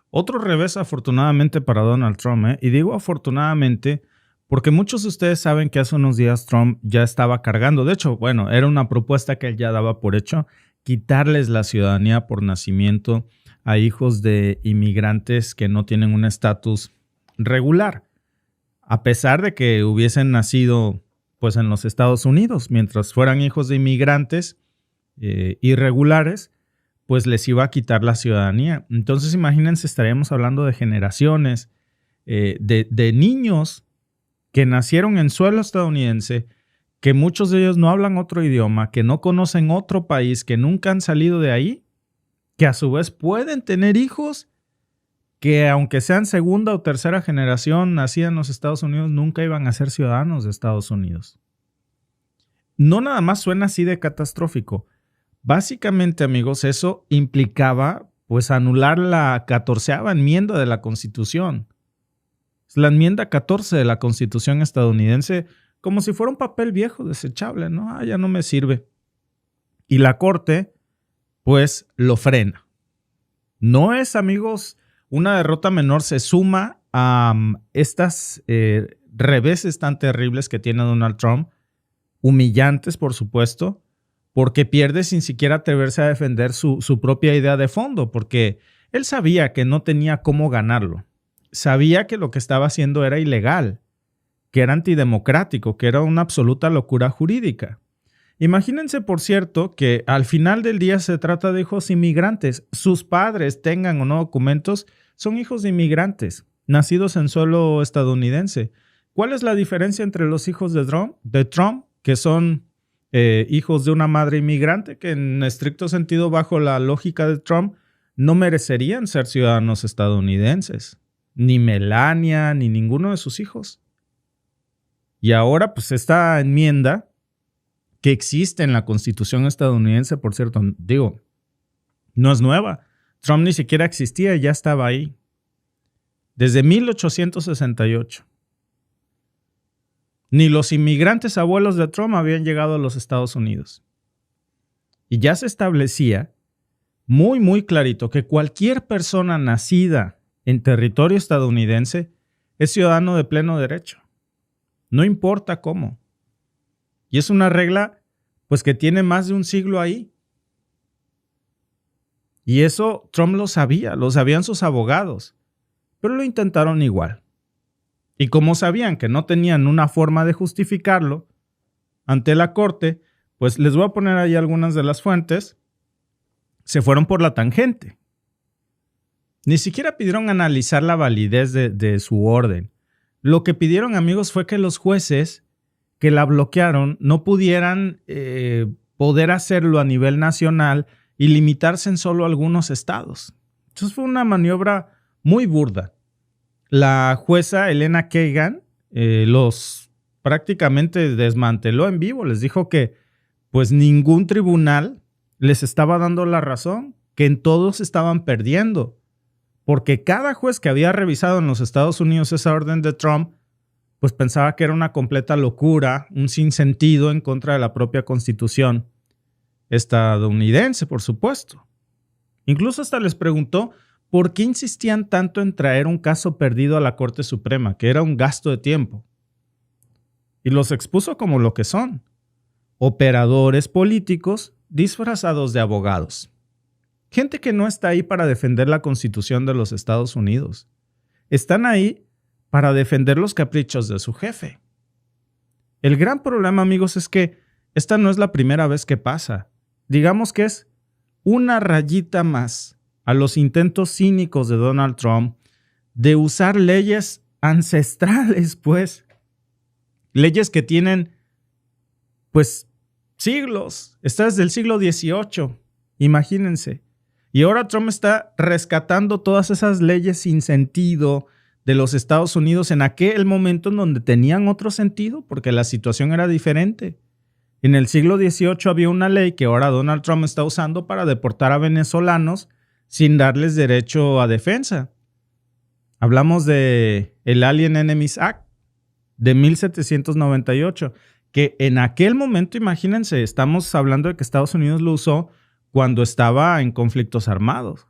Otro revés, afortunadamente, para Donald Trump, ¿eh? Y digo afortunadamente porque muchos de ustedes saben que hace unos días Trump ya estaba cargando. De hecho, bueno, era una propuesta que él ya daba por hecho, quitarles la ciudadanía por nacimiento a hijos de inmigrantes que no tienen un estatus regular, a pesar de que hubiesen nacido pues en los Estados Unidos, mientras fueran hijos de inmigrantes irregulares, pues les iba a quitar la ciudadanía. Entonces, imagínense, estaríamos hablando de generaciones de niños que nacieron en suelo estadounidense, que muchos de ellos no hablan otro idioma, que no conocen otro país, que nunca han salido de ahí, que a su vez pueden tener hijos que aunque sean segunda o tercera generación nacida en los Estados Unidos, nunca iban a ser ciudadanos de Estados Unidos. No nada más suena así de catastrófico. Básicamente, amigos, eso implicaba pues anular la 14ª enmienda de la Constitución. Es la enmienda 14 de la Constitución estadounidense, como si fuera un papel viejo, desechable, ¿no? Ya no me sirve. Y la Corte, pues, lo frena. No es, amigos, una derrota menor, se suma a estas reveses tan terribles que tiene Donald Trump, humillantes, por supuesto, porque pierde sin siquiera atreverse a defender su propia idea de fondo, porque él sabía que no tenía cómo ganarlo. Sabía que lo que estaba haciendo era ilegal, que era antidemocrático, que era una absoluta locura jurídica. Imagínense, por cierto, que al final del día se trata de hijos inmigrantes. Sus padres, tengan o no documentos, son hijos de inmigrantes, nacidos en suelo estadounidense. ¿Cuál es la diferencia entre los hijos de Trump, que son hijos de una madre inmigrante, que en estricto sentido, bajo la lógica de Trump, no merecerían ser ciudadanos estadounidenses? Ni Melania, ni ninguno de sus hijos. Y ahora, pues esta enmienda que existe en la Constitución estadounidense, por cierto, digo, no es nueva. Trump ni siquiera existía y ya estaba ahí. Desde 1868. Ni los inmigrantes abuelos de Trump habían llegado a los Estados Unidos. Y ya se establecía muy, muy clarito que cualquier persona nacida en territorio estadounidense es ciudadano de pleno derecho. No importa cómo. Y es una regla pues que tiene más de un siglo ahí. Y eso Trump lo sabían sus abogados, pero lo intentaron igual. Y como sabían que no tenían una forma de justificarlo ante la corte, pues les voy a poner ahí algunas de las fuentes, se fueron por la tangente. Ni siquiera pidieron analizar la validez de su orden. Lo que pidieron, amigos, fue que los jueces que la bloquearon no pudieran poder hacerlo a nivel nacional y limitarse en solo algunos estados. Entonces fue una maniobra muy burda. La jueza Elena Kagan los prácticamente desmanteló en vivo. Les dijo que pues ningún tribunal les estaba dando la razón, que en todos estaban perdiendo. Porque cada juez que había revisado en los Estados Unidos esa orden de Trump, pues pensaba que era una completa locura, un sinsentido en contra de la propia Constitución estadounidense, por supuesto. Incluso hasta les preguntó por qué insistían tanto en traer un caso perdido a la Corte Suprema, que era un gasto de tiempo. Y los expuso como lo que son: operadores políticos disfrazados de abogados. Gente que no está ahí para defender la Constitución de los Estados Unidos. Están ahí para defender los caprichos de su jefe. El gran problema, amigos, es que esta no es la primera vez que pasa. Digamos que es una rayita más a los intentos cínicos de Donald Trump de usar leyes ancestrales, pues. Leyes que tienen, pues, siglos. Esta es del siglo XVIII. Imagínense. Y ahora Trump está rescatando todas esas leyes sin sentido de los Estados Unidos en aquel momento en donde tenían otro sentido, porque la situación era diferente. En el siglo XVIII había una ley que ahora Donald Trump está usando para deportar a venezolanos sin darles derecho a defensa. Hablamos de el Alien Enemies Act de 1798, que en aquel momento, imagínense, estamos hablando de que Estados Unidos lo usó cuando estaba en conflictos armados.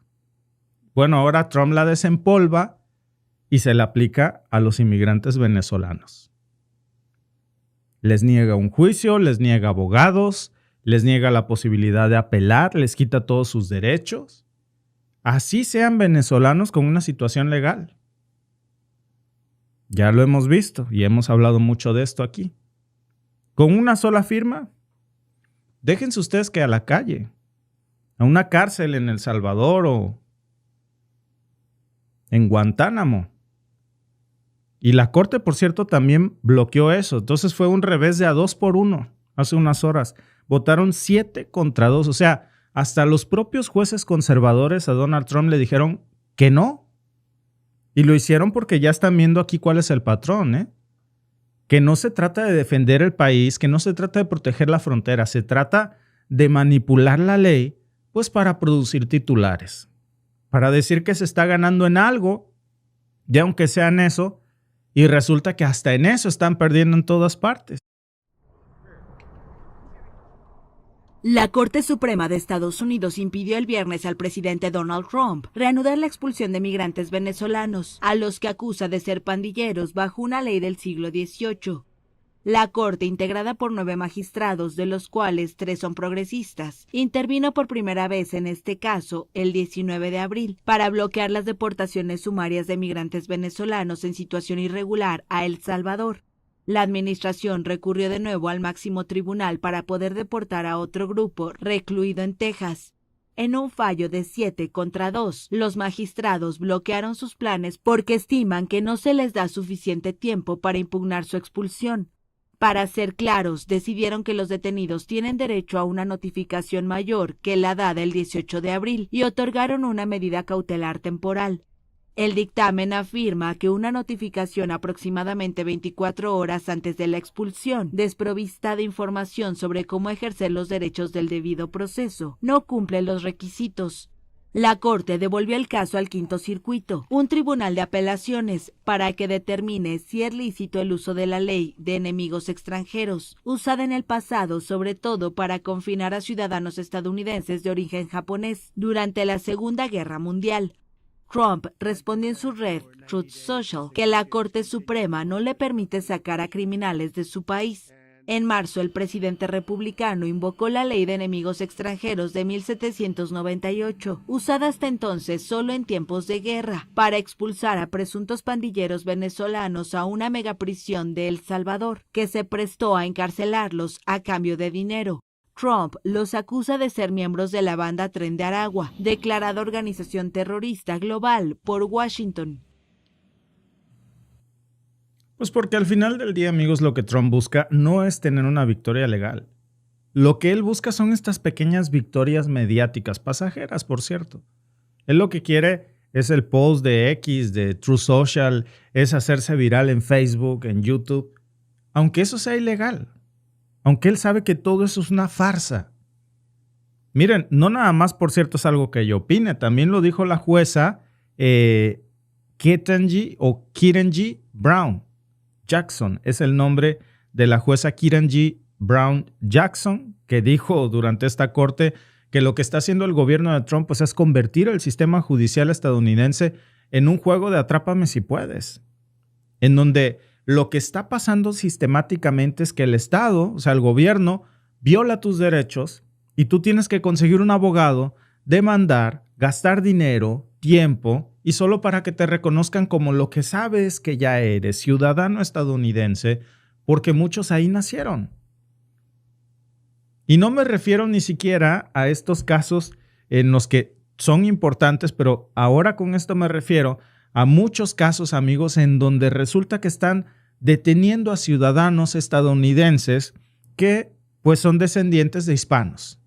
Bueno, ahora Trump la desempolva y se la aplica a los inmigrantes venezolanos. Les niega un juicio, les niega abogados, les niega la posibilidad de apelar, les quita todos sus derechos. Así sean venezolanos con una situación legal. Ya lo hemos visto y hemos hablado mucho de esto aquí. Con una sola firma, déjense ustedes que a la calle, a una cárcel en El Salvador o en Guantánamo. Y la corte, por cierto, también bloqueó eso. Entonces fue un revés de a 2-1 hace unas horas. Votaron 7-2. O sea, hasta los propios jueces conservadores a Donald Trump le dijeron que no. Y lo hicieron porque ya están viendo aquí cuál es el patrón, ¿eh? Que no se trata de defender el país, que no se trata de proteger la frontera, se trata de manipular la ley, pues para producir titulares, para decir que se está ganando en algo, y aunque sea en eso, y resulta que hasta en eso están perdiendo en todas partes. La Corte Suprema de Estados Unidos impidió el viernes al presidente Donald Trump reanudar la expulsión de migrantes venezolanos, a los que acusa de ser pandilleros bajo una ley del siglo XVIII. La Corte, integrada por 9 magistrados, de los cuales 3 son progresistas, intervino por primera vez en este caso el 19 de abril para bloquear las deportaciones sumarias de migrantes venezolanos en situación irregular a El Salvador. La administración recurrió de nuevo al máximo tribunal para poder deportar a otro grupo recluido en Texas. En un fallo de 7-2, los magistrados bloquearon sus planes porque estiman que no se les da suficiente tiempo para impugnar su expulsión. Para ser claros, decidieron que los detenidos tienen derecho a una notificación mayor que la dada el 18 de abril y otorgaron una medida cautelar temporal. El dictamen afirma que una notificación aproximadamente 24 horas antes de la expulsión, desprovista de información sobre cómo ejercer los derechos del debido proceso, no cumple los requisitos. La Corte devolvió el caso al Quinto Circuito, un tribunal de apelaciones, para que determine si es lícito el uso de la ley de enemigos extranjeros, usada en el pasado sobre todo para confinar a ciudadanos estadounidenses de origen japonés durante la Segunda Guerra Mundial. Trump respondió en su red Truth Social que la Corte Suprema no le permite sacar a criminales de su país. En marzo, el presidente republicano invocó la ley de enemigos extranjeros de 1798, usada hasta entonces solo en tiempos de guerra, para expulsar a presuntos pandilleros venezolanos a una megaprisión de El Salvador, que se prestó a encarcelarlos a cambio de dinero. Trump los acusa de ser miembros de la banda Tren de Aragua, declarada organización terrorista global por Washington. Pues porque al final del día, amigos, lo que Trump busca no es tener una victoria legal. Lo que él busca son estas pequeñas victorias mediáticas, pasajeras, por cierto. Él lo que quiere es el post de X, de Truth Social, es hacerse viral en Facebook, en YouTube, aunque eso sea ilegal. Aunque él sabe que todo eso es una farsa. Miren, no nada más, por cierto, es algo que yo opine. También lo dijo la jueza Ketanji Brown Jackson. Es el nombre de la jueza Ketanji Brown Jackson, que dijo durante esta corte que lo que está haciendo el gobierno de Trump pues, es convertir el sistema judicial estadounidense en un juego de atrápame si puedes, en donde lo que está pasando sistemáticamente es que el Estado, o sea, el gobierno, viola tus derechos y tú tienes que conseguir un abogado, demandar, gastar dinero, tiempo, y solo para que te reconozcan como lo que sabes que ya eres, ciudadano estadounidense, porque muchos ahí nacieron. Y no me refiero ni siquiera a estos casos en los que son importantes, pero ahora con esto me refiero a muchos casos, amigos, en donde resulta que están deteniendo a ciudadanos estadounidenses que pues son descendientes de hispanos.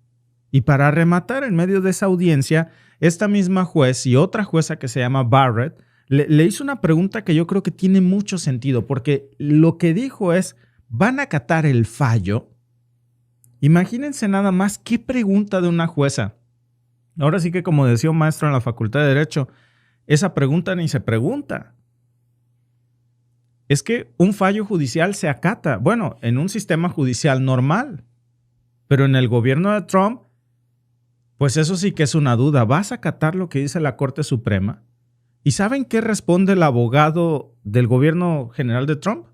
Y para rematar, en medio de esa audiencia, esta misma juez y otra jueza que se llama Barrett le hizo una pregunta que yo creo que tiene mucho sentido, porque lo que dijo es, ¿van a acatar el fallo? Imagínense nada más qué pregunta de una jueza. Ahora sí que, como decía un maestro en la Facultad de Derecho, esa pregunta ni se pregunta. Es que un fallo judicial se acata, bueno, en un sistema judicial normal, pero en el gobierno de Trump, Pues eso sí que es una duda. ¿Vas a acatar lo que dice la Corte Suprema? ¿Y saben qué responde el abogado del gobierno general de Trump?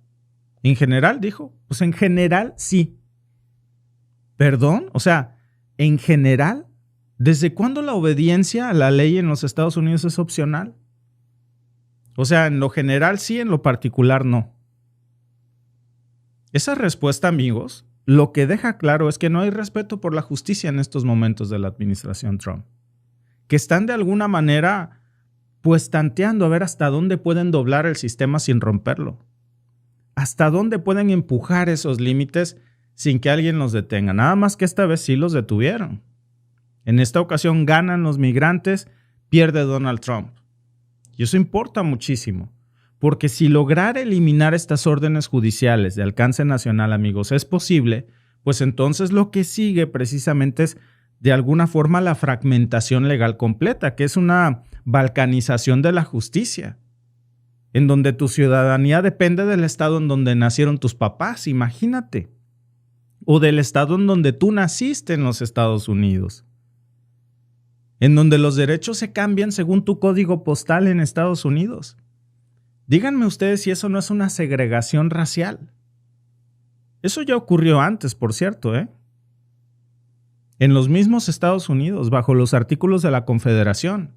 ¿En general? Dijo. Pues en general sí. ¿Perdón? O sea, ¿en general? ¿Desde cuándo la obediencia a la ley en los Estados Unidos es opcional? O sea, en lo general sí, en lo particular no. Esa respuesta, amigos, lo que deja claro es que no hay respeto por la justicia en estos momentos de la administración Trump. Que están de alguna manera, pues tanteando a ver hasta dónde pueden doblar el sistema sin romperlo. Hasta dónde pueden empujar esos límites sin que alguien los detenga. Nada más que esta vez sí los detuvieron. En esta ocasión ganan los migrantes, pierde Donald Trump. Y eso importa muchísimo, porque si lograr eliminar estas órdenes judiciales de alcance nacional, amigos, es posible, pues entonces lo que sigue precisamente es de alguna forma la fragmentación legal completa, que es una balcanización de la justicia, en donde tu ciudadanía depende del estado en donde nacieron tus papás, imagínate, o del estado en donde tú naciste en los Estados Unidos, en donde los derechos se cambian según tu código postal en Estados Unidos. Díganme ustedes si eso no es una segregación racial. Eso ya ocurrió antes, por cierto, en los mismos Estados Unidos, bajo los artículos de la Confederación.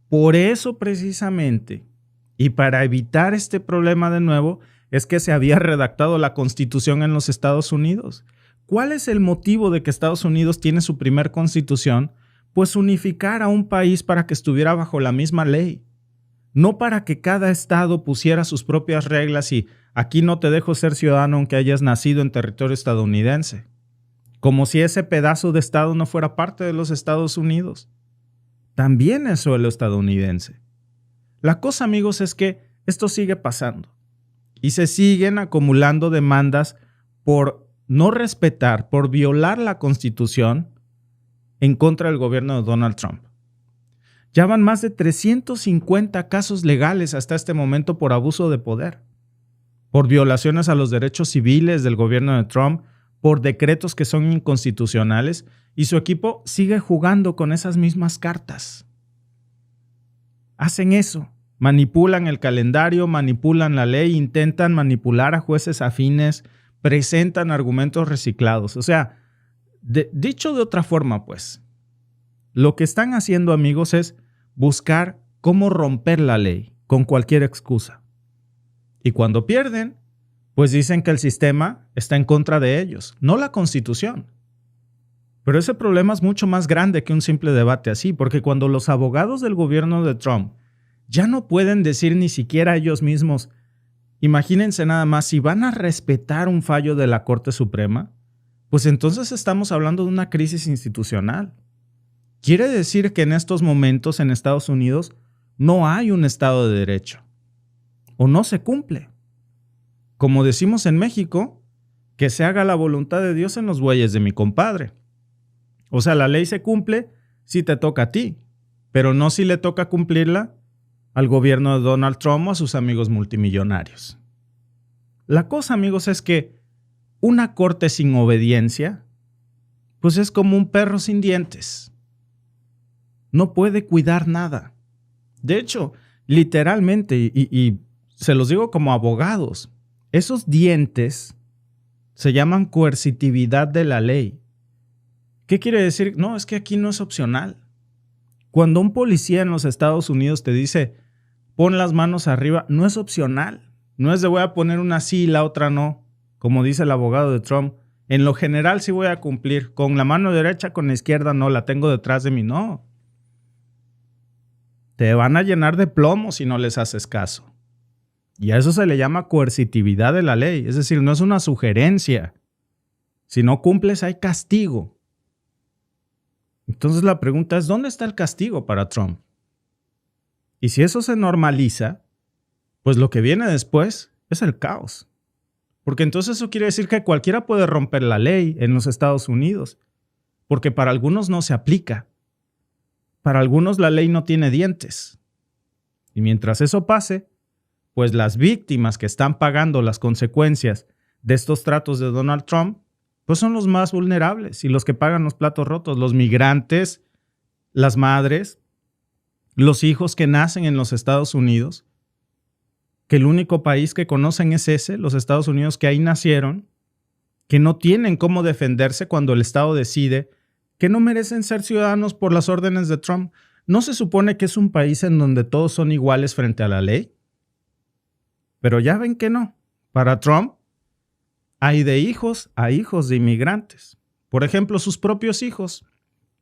Por eso precisamente, y para evitar este problema de nuevo, es que se había redactado la Constitución en los Estados Unidos. ¿Cuál es el motivo de que Estados Unidos tiene su primer Constitución? Pues unificar a un país para que estuviera bajo la misma ley. No para que cada estado pusiera sus propias reglas y aquí no te dejo ser ciudadano aunque hayas nacido en territorio estadounidense. Como si ese pedazo de estado no fuera parte de los Estados Unidos. También es suelo estadounidense. La cosa, amigos, es que esto sigue pasando y se siguen acumulando demandas por no respetar, por violar la Constitución en contra del gobierno de Donald Trump. Ya van más de 350 casos legales hasta este momento por abuso de poder, por violaciones a los derechos civiles del gobierno de Trump, por decretos que son inconstitucionales, y su equipo sigue jugando con esas mismas cartas. Hacen eso, manipulan el calendario, manipulan la ley, intentan manipular a jueces afines, presentan argumentos reciclados. O sea, dicho de otra forma, pues, lo que están haciendo, amigos, es buscar cómo romper la ley con cualquier excusa. Y cuando pierden, pues dicen que el sistema está en contra de ellos, no la Constitución. Pero ese problema es mucho más grande que un simple debate así, porque cuando los abogados del gobierno de Trump ya no pueden decir ni siquiera ellos mismos, imagínense nada más, si van a respetar un fallo de la Corte Suprema, pues entonces estamos hablando de una crisis institucional. Quiere decir que en estos momentos en Estados Unidos no hay un Estado de Derecho, o no se cumple. Como decimos en México, que se haga la voluntad de Dios en los bueyes de mi compadre. O sea, la ley se cumple si te toca a ti, pero no si le toca cumplirla al gobierno de Donald Trump o a sus amigos multimillonarios. La cosa, amigos, es que una corte sin obediencia, pues es como un perro sin dientes. No puede cuidar nada. De hecho, literalmente, y se los digo como abogados, esos dientes se llaman coercitividad de la ley. ¿Qué quiere decir? No, es que aquí no es opcional. Cuando un policía en los Estados Unidos te dice, pon las manos arriba, no es opcional. No es de voy a poner una sí y la otra no, como dice el abogado de Trump. En lo general sí voy a cumplir. Con la mano derecha, con la izquierda no, la tengo detrás de mí. No. Te van a llenar de plomo si no les haces caso. Y a eso se le llama coercitividad de la ley. Es decir, no es una sugerencia. Si no cumples, hay castigo. Entonces la pregunta es, ¿dónde está el castigo para Trump? Y si eso se normaliza, pues lo que viene después es el caos. Porque entonces eso quiere decir que cualquiera puede romper la ley en los Estados Unidos. Porque para algunos no se aplica. Para algunos la ley no tiene dientes. Y mientras eso pase, pues las víctimas que están pagando las consecuencias de estos tratos de Donald Trump, pues son los más vulnerables y los que pagan los platos rotos, los migrantes, las madres, los hijos que nacen en los Estados Unidos, que el único país que conocen es ese, los Estados Unidos, que ahí nacieron, que no tienen cómo defenderse cuando el Estado decide que no merecen ser ciudadanos por las órdenes de Trump. ¿No se supone que es un país en donde todos son iguales frente a la ley? Pero ya ven que no. Para Trump hay de hijos a hijos de inmigrantes. Por ejemplo, sus propios hijos,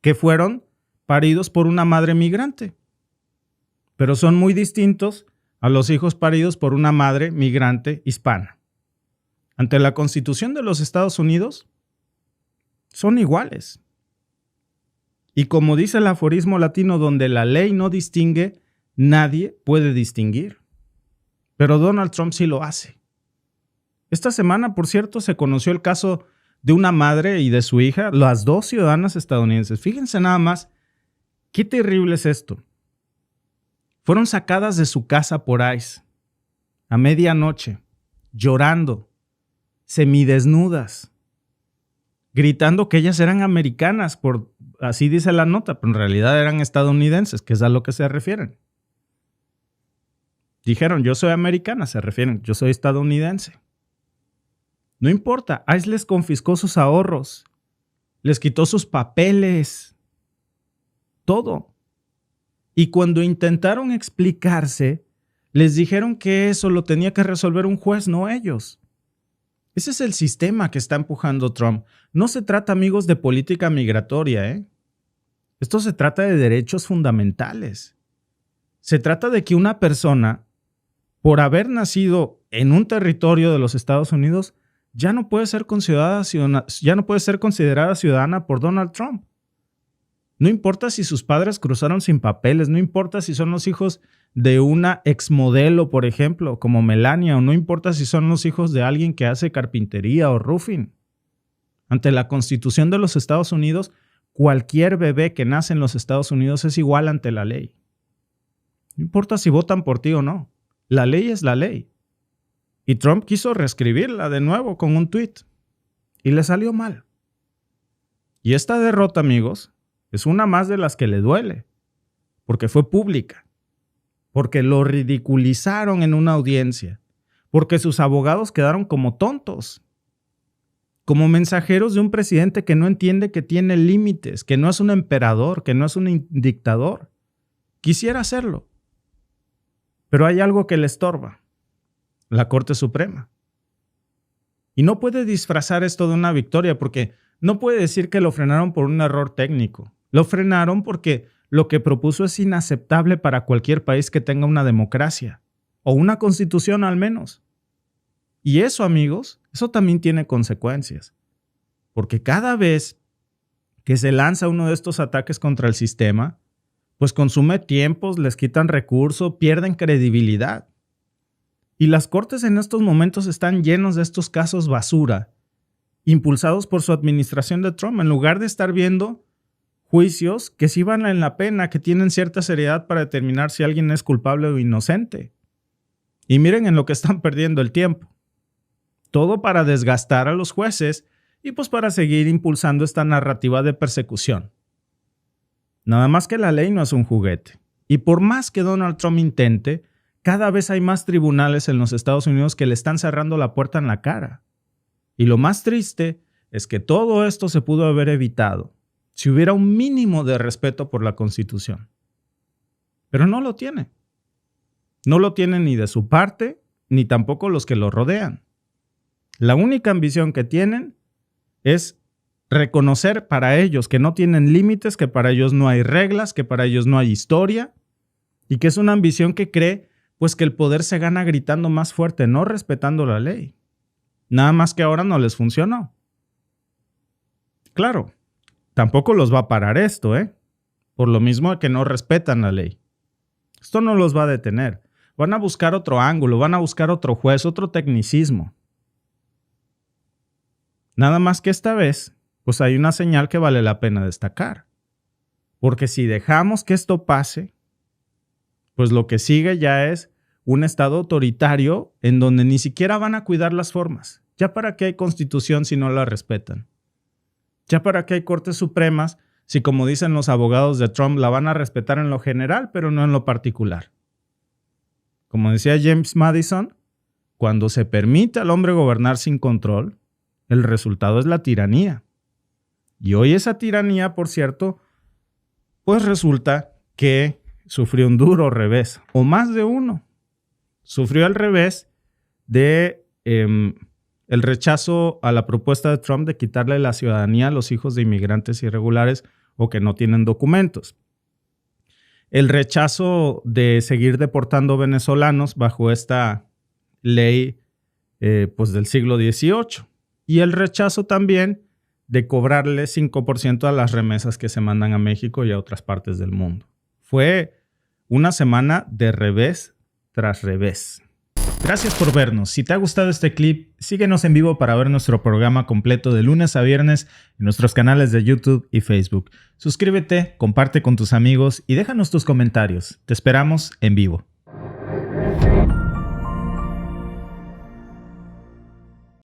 que fueron paridos por una madre migrante. Pero son muy distintos a los hijos paridos por una madre migrante hispana. Ante la Constitución de los Estados Unidos, son iguales. Y como dice el aforismo latino, donde la ley no distingue, nadie puede distinguir. Pero Donald Trump sí lo hace. Esta semana, por cierto, se conoció el caso de una madre y de su hija, las dos ciudadanas estadounidenses. Fíjense nada más, qué terrible es esto. Fueron sacadas de su casa por ICE a medianoche, llorando, semidesnudas, gritando que ellas eran americanas, así dice la nota, pero en realidad eran estadounidenses, que es a lo que se refieren. Dijeron, yo soy americana, se refieren, yo soy estadounidense. No importa, ICE les confiscó sus ahorros, les quitó sus papeles, todo. Y cuando intentaron explicarse, les dijeron que eso lo tenía que resolver un juez, no ellos. Ese es el sistema que está empujando Trump. No se trata, amigos, de política migratoria, ¿eh? Esto se trata de derechos fundamentales. Se trata de que una persona, por haber nacido en un territorio de los Estados Unidos, ya no puede ser considerada ciudadana por Donald Trump. No importa si sus padres cruzaron sin papeles, no importa si son los hijos de una exmodelo, por ejemplo, como Melania, o no importa si son los hijos de alguien que hace carpintería o roofing. Ante la Constitución de los Estados Unidos, cualquier bebé que nace en los Estados Unidos es igual ante la ley. No importa si votan por ti o no. La ley es la ley. Y Trump quiso reescribirla de nuevo con un tuit. Y le salió mal. Y esta derrota, amigos, es una más de las que le duele. Porque fue pública. Porque lo ridiculizaron en una audiencia. Porque sus abogados quedaron como tontos. Como mensajeros de un presidente que no entiende que tiene límites, que no es un emperador, que no es un dictador. Quisiera hacerlo. Pero hay algo que le estorba. La Corte Suprema. Y no puede disfrazar esto de una victoria porque no puede decir que lo frenaron por un error técnico. Lo frenaron porque lo que propuso es inaceptable para cualquier país que tenga una democracia o una constitución al menos. Y eso, amigos, eso también tiene consecuencias. Porque cada vez que se lanza uno de estos ataques contra el sistema, pues consume tiempos, les quitan recursos, pierden credibilidad. Y las cortes en estos momentos están llenos de estos casos basura, impulsados por su administración de Trump, en lugar de estar viendo juicios que sí valen la pena, que tienen cierta seriedad para determinar si alguien es culpable o inocente. Y miren en lo que están perdiendo el tiempo. Todo para desgastar a los jueces y pues para seguir impulsando esta narrativa de persecución. Nada más que la ley no es un juguete. Y por más que Donald Trump intente, cada vez hay más tribunales en los Estados Unidos que le están cerrando la puerta en la cara. Y lo más triste es que todo esto se pudo haber evitado si hubiera un mínimo de respeto por la Constitución. Pero no lo tiene. No lo tiene ni de su parte, ni tampoco los que lo rodean. La única ambición que tienen es reconocer para ellos que no tienen límites, que para ellos no hay reglas, que para ellos no hay historia, y que es una ambición que cree pues que el poder se gana gritando más fuerte, no respetando la ley. Nada más que ahora no les funcionó. Claro, tampoco los va a parar esto, por lo mismo que no respetan la ley. Esto no los va a detener. Van a buscar otro ángulo, van a buscar otro juez, otro tecnicismo. Nada más que esta vez, pues hay una señal que vale la pena destacar. Porque si dejamos que esto pase, pues lo que sigue ya es un estado autoritario en donde ni siquiera van a cuidar las formas. ¿Ya para qué hay constitución si no la respetan? ¿Ya para qué hay cortes supremas si, como dicen los abogados de Trump, la van a respetar en lo general, pero no en lo particular? Como decía James Madison, cuando se permite al hombre gobernar sin control, el resultado es la tiranía. Y hoy esa tiranía, por cierto, pues resulta que sufrió un duro revés, o más de uno. Sufrió el revés de el rechazo a la propuesta de Trump de quitarle la ciudadanía a los hijos de inmigrantes irregulares o que no tienen documentos. El rechazo de seguir deportando venezolanos bajo esta ley pues del siglo XVIII. Y el rechazo también de cobrarle 5% a las remesas que se mandan a México y a otras partes del mundo. Fue una semana de revés tras revés. Gracias por vernos. Si te ha gustado este clip, síguenos en vivo para ver nuestro programa completo de lunes a viernes en nuestros canales de YouTube y Facebook. Suscríbete, comparte con tus amigos y déjanos tus comentarios. Te esperamos en vivo.